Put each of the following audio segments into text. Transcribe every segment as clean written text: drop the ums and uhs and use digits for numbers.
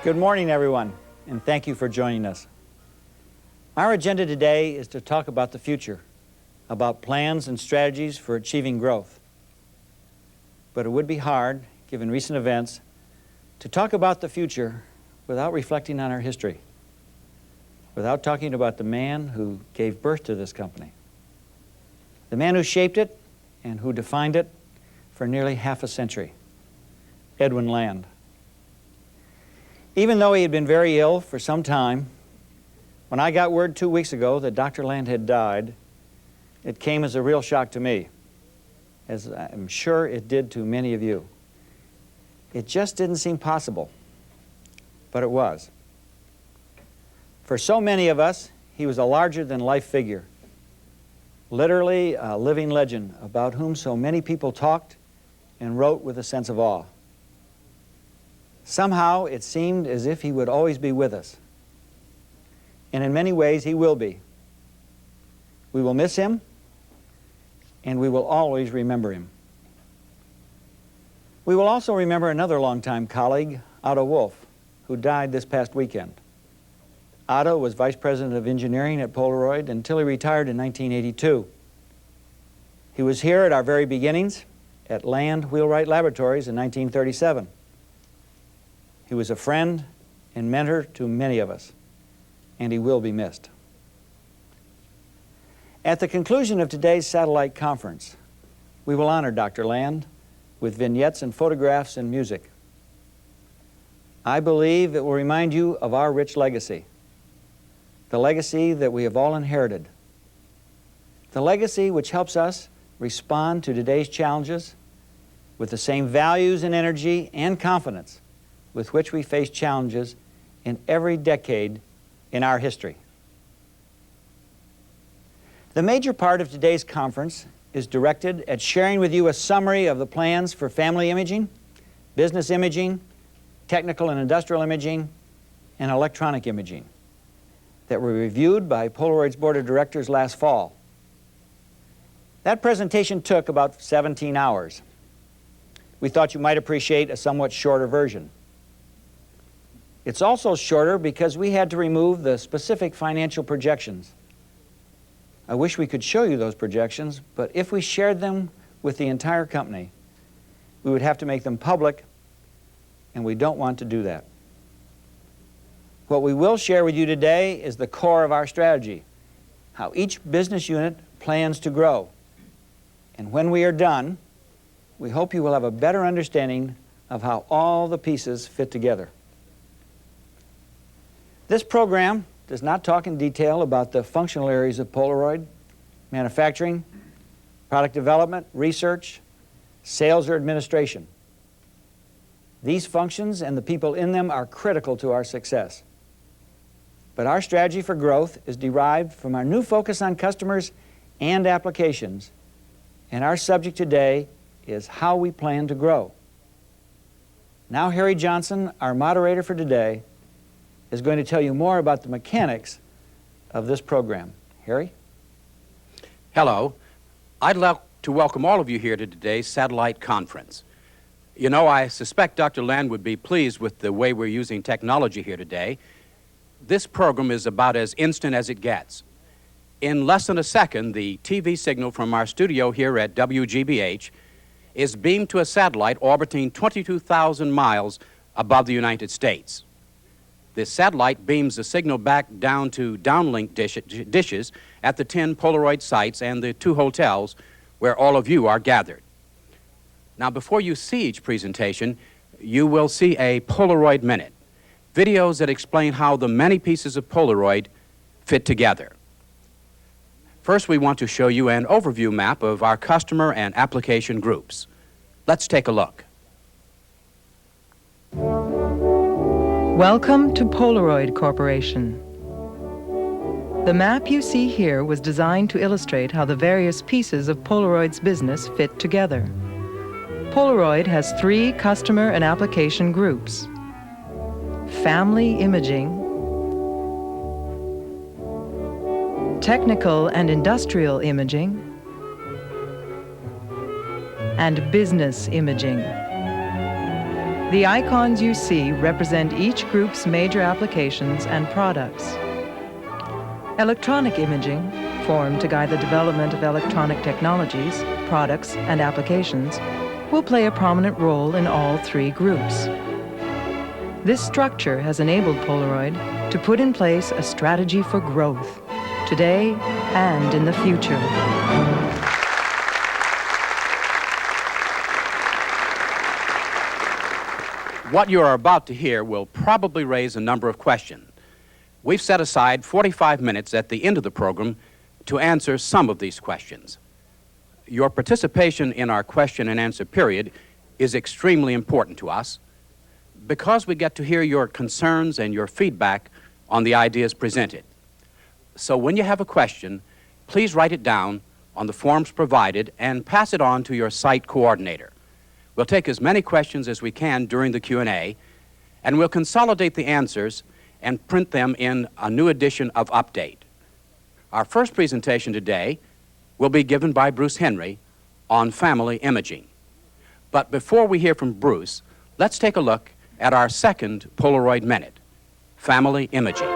Good morning, everyone, and thank you for joining us. Our agenda today is to talk about the future, about plans and strategies for achieving growth. But it would be hard, given recent events, to talk about the future without reflecting on our history, without talking about the man who gave birth to this company, the man who shaped it and who defined it for nearly half a century, Edwin Land. Even though he had been very ill for some time, when I got word 2 weeks ago that Dr. Land had died, it came as a real shock to me, as I'm sure it did to many of you. It just didn't seem possible, but it was. For so many of us, he was a larger-than-life figure, literally a living legend about whom so many people talked and wrote with a sense of awe. Somehow, it seemed as if he would always be with us. And in many ways, he will be. We will miss him, and we will always remember him. We will also remember another longtime colleague, Otto Wolff, who died this past weekend. Otto was Vice President of Engineering at Polaroid until he retired in 1982. He was here at our very beginnings at Land Wheelwright Laboratories in 1937. He was a friend and mentor to many of us, and he will be missed. At the conclusion of today's satellite conference, we will honor Dr. Land with vignettes and photographs and music. I believe it will remind you of our rich legacy, the legacy that we have all inherited, the legacy which helps us respond to today's challenges with the same values and energy and confidence with which we face challenges in every decade in our history. The major part of today's conference is directed at sharing with you a summary of the plans for family imaging, business imaging, technical and industrial imaging, and electronic imaging that were reviewed by Polaroid's Board of Directors last fall. That presentation took about 17 hours. We thought you might appreciate a somewhat shorter version. It's also shorter because we had to remove the specific financial projections. I wish we could show you those projections, but if we shared them with the entire company, we would have to make them public, and we don't want to do that. What we will share with you today is the core of our strategy, how each business unit plans to grow. And when we are done, we hope you will have a better understanding of how all the pieces fit together. This program does not talk in detail about the functional areas of Polaroid, manufacturing, product development, research, sales, or administration. These functions and the people in them are critical to our success. But our strategy for growth is derived from our new focus on customers and applications, and our subject today is how we plan to grow. Now Harry Johnson, our moderator for today, is going to tell you more about the mechanics of this program. Harry? Hello. I'd like to welcome all of you here to today's satellite conference. You know, I suspect Dr. Land would be pleased with the way we're using technology here today. This program is about as instant as it gets. In less than a second, the TV signal from our studio here at WGBH is beamed to a satellite orbiting 22,000 miles above the United States. This satellite beams the signal back down to downlink dishes at the 10 Polaroid sites and the 2 hotels where all of you are gathered. Now, before you see each presentation, you will see a Polaroid Minute, videos that explain how the many pieces of Polaroid fit together. First, we want to show you an overview map of our customer and application groups. Let's take a look. Welcome to Polaroid Corporation. The map you see here was designed to illustrate how the various pieces of Polaroid's business fit together. Polaroid has 3 customer and application groups: family imaging, technical and industrial imaging, and business imaging. The icons you see represent each group's major applications and products. Electronic imaging, formed to guide the development of electronic technologies, products, and applications, will play a prominent role in all three groups. This structure has enabled Polaroid to put in place a strategy for growth, today and in the future. What you are about to hear will probably raise a number of questions. We've set aside 45 minutes at the end of the program to answer some of these questions. Your participation in our question and answer period is extremely important to us because we get to hear your concerns and your feedback on the ideas presented. So when you have a question, please write it down on the forms provided and pass it on to your site coordinator. We'll take as many questions as we can during the Q&A, and we'll consolidate the answers and print them in a new edition of Update. Our first presentation today will be given by Bruce Henry on family imaging. But before we hear from Bruce, let's take a look at our second Polaroid Minute, family imaging.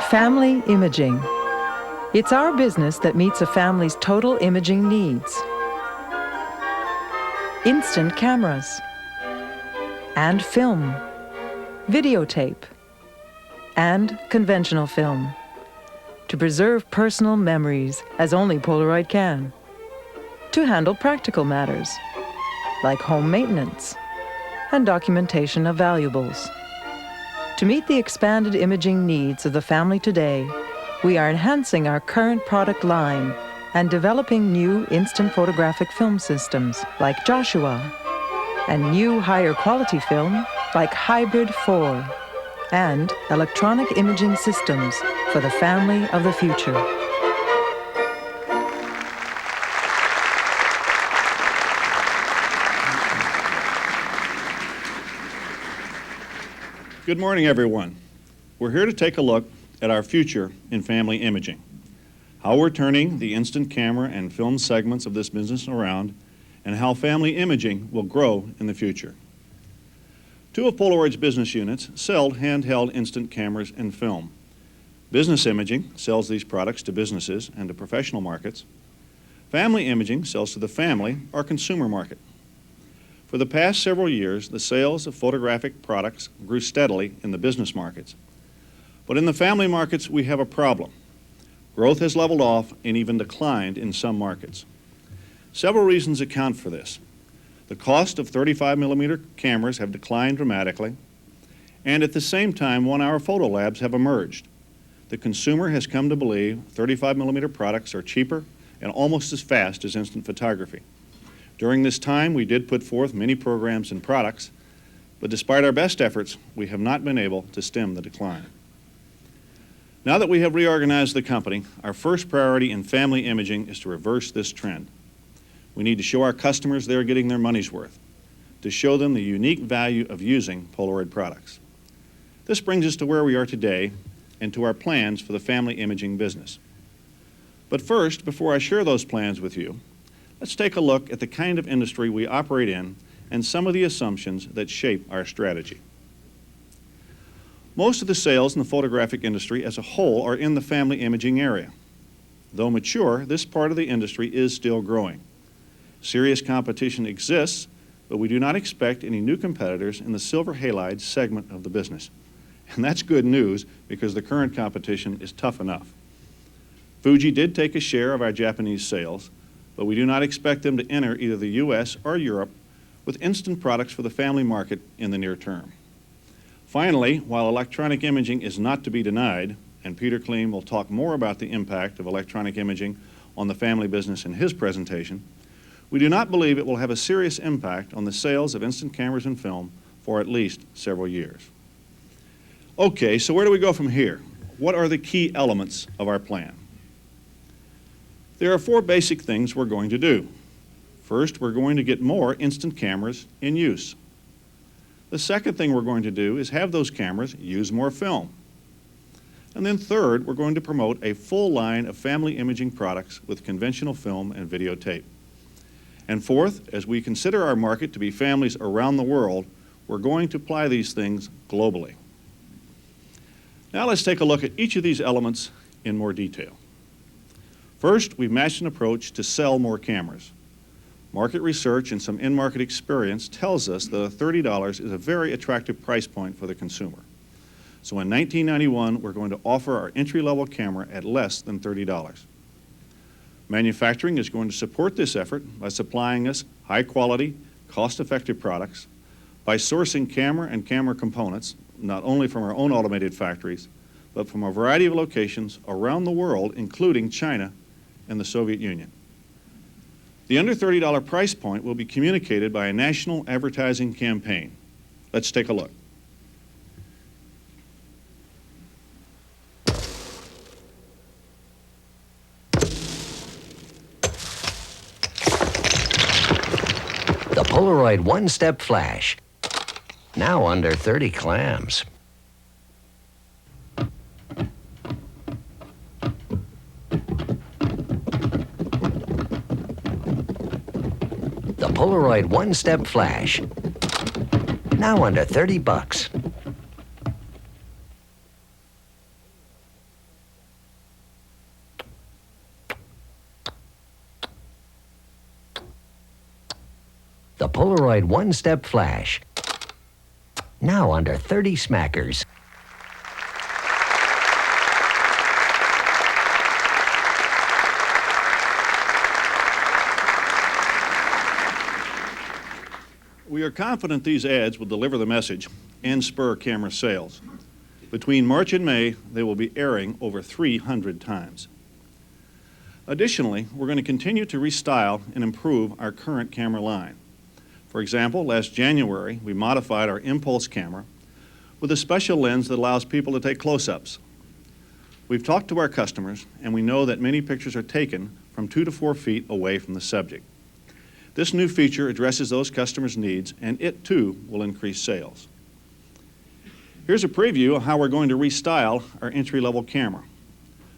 Family imaging. It's our business that meets a family's total imaging needs. Instant cameras and film, videotape, and conventional film to preserve personal memories as only Polaroid can, to handle practical matters like home maintenance and documentation of valuables. To meet the expanded imaging needs of the family today, we are enhancing our current product line and developing new instant photographic film systems like Joshua and new higher quality film like Hybrid 4 and electronic imaging systems for the family of the future. Good morning, everyone. We're here to take a look at our future in family imaging, how we're turning the instant camera and film segments of this business around, and how family imaging will grow in the future. Two of Polaroid's business units sell handheld instant cameras and film. Business imaging sells these products to businesses and to professional markets. Family imaging sells to the family or consumer market. For the past several years, the sales of photographic products grew steadily in the business markets. But in the family markets, we have a problem. Growth has leveled off and even declined in some markets. Several reasons account for this. The cost of 35mm cameras have declined dramatically, and at the same time, one-hour photo labs have emerged. The consumer has come to believe 35mm products are cheaper and almost as fast as instant photography. During this time, we did put forth many programs and products, but despite our best efforts, we have not been able to stem the decline. Now that we have reorganized the company, our first priority in family imaging is to reverse this trend. We need to show our customers they're getting their money's worth, to show them the unique value of using Polaroid products. This brings us to where we are today and to our plans for the family imaging business. But first, before I share those plans with you, let's take a look at the kind of industry we operate in and some of the assumptions that shape our strategy. Most of the sales in the photographic industry as a whole are in the family imaging area. Though mature, this part of the industry is still growing. Serious competition exists, but we do not expect any new competitors in the silver halide segment of the business. And that's good news because the current competition is tough enough. Fuji did take a share of our Japanese sales, but we do not expect them to enter either the US or Europe with instant products for the family market in the near term. Finally, while electronic imaging is not to be denied, and Peter Kleem will talk more about the impact of electronic imaging on the family business in his presentation, we do not believe it will have a serious impact on the sales of instant cameras and film for at least several years. Okay, so where do we go from here? What are the key elements of our plan? There are four basic things we're going to do. First, we're going to get more instant cameras in use. The second thing we're going to do is have those cameras use more film. And then third, we're going to promote a full line of family imaging products with conventional film and videotape. And fourth, as we consider our market to be families around the world, we're going to apply these things globally. Now let's take a look at each of these elements in more detail. First, we've matched an approach to sell more cameras. Market research and some in-market experience tells us that $30 is a very attractive price point for the consumer. So in 1991, we're going to offer our entry-level camera at less than $30. Manufacturing is going to support this effort by supplying us high-quality, cost-effective products, by sourcing camera and camera components, not only from our own automated factories, but from a variety of locations around the world, including China and the Soviet Union. The under $30 price point will be communicated by a national advertising campaign. Let's take a look. The Polaroid one-step flash, now under 30 clams. The Polaroid one-step flash, now under 30 bucks. The Polaroid one-step flash, now under 30 smackers. We are confident these ads will deliver the message and spur camera sales. Between March and May, they will be airing over 300 times. Additionally, we're going to continue to restyle and improve our current camera line. For example, last January, we modified our Impulse camera with a special lens that allows people to take close-ups. We've talked to our customers, and we know that many pictures are taken from 2 to 4 feet away from the subject. This new feature addresses those customers' needs, and it too will increase sales. Here's a preview of how we're going to restyle our entry-level camera.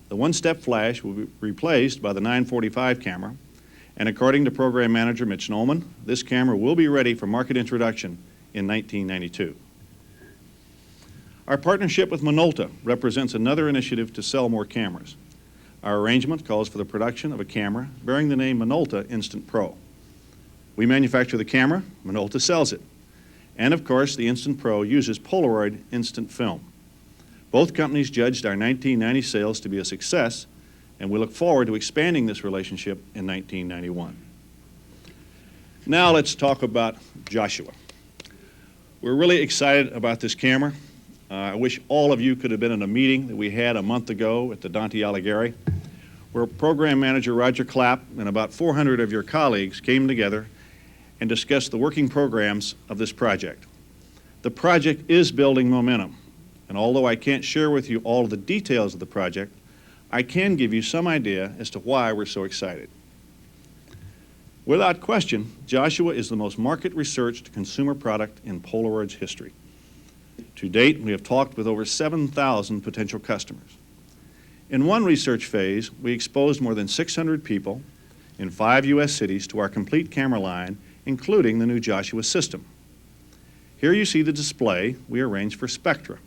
The one-step flash will be replaced by the 945 camera, and according to Program Manager Mitch Nolman, this camera will be ready for market introduction in 1992. Our partnership with Minolta represents another initiative to sell more cameras. Our arrangement calls for the production of a camera bearing the name Minolta Instant Pro. We manufacture the camera, Minolta sells it. And of course, the Instant Pro uses Polaroid instant film. Both companies judged our 1990 sales to be a success, and we look forward to expanding this relationship in 1991. Now let's talk about Joshua. We're really excited about this camera. I wish all of you could have been in a meeting that we had a month ago at the Dante Alighieri, where Program Manager Roger Clapp and about 400 of your colleagues came together and discussed the working programs of this project. The project is building momentum, and although I can't share with you all of the details of the project, I can give you some idea as to why we're so excited. Without question, Joshua is the most market-researched consumer product in Polaroid's history. To date, we have talked with over 7,000 potential customers. In one research phase, we exposed more than 600 people in 5 U.S. cities to our complete camera line, including the new Joshua system. Here you see the display we arranged for Spectra,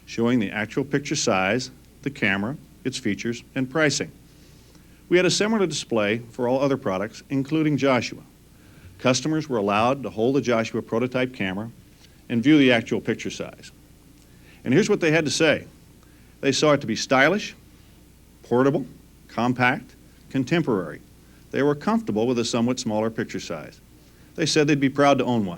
showing the actual picture size, the camera, its features, and pricing. We had a similar display for all other products, including Joshua. Customers were allowed to hold the Joshua prototype camera and view the actual picture size. And here's what they had to say. They saw it to be stylish, portable, compact, contemporary. They were comfortable with a somewhat smaller picture size. They said they'd be proud to own one.